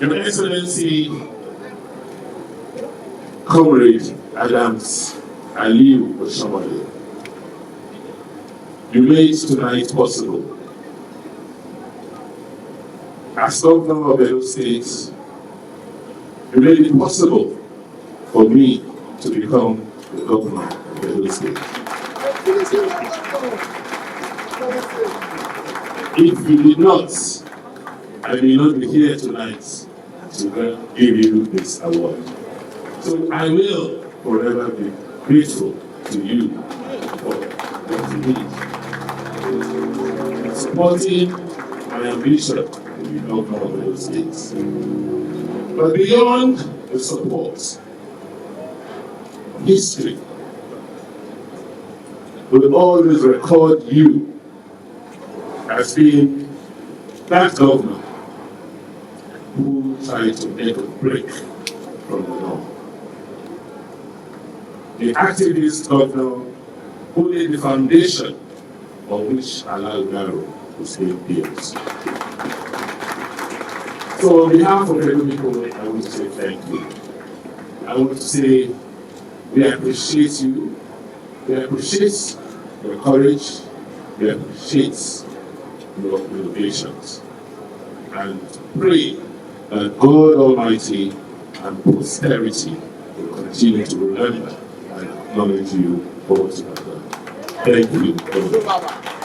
Your Excellency, Comrade Adams Oshiomhole, you made tonight possible. As Governor of Edo State, you made it possible for me to become the Governor of Edo State. If you did not, I may not be here tonight to give you this award. So I will forever be grateful to you for what you did. Supporting my ambition to be Governor of Edo State. But beyond the support, history will always record you as being that governor who tried to make a break from the norm. The activist governor who laid the foundation on which Alaghodaro was being built. So on behalf of Edo people, I want to say thank you. I want to say we appreciate you. We appreciate your courage. We appreciate your innovations. And pray that God Almighty and posterity will continue to remember and acknowledge you for what you have done. Thank you.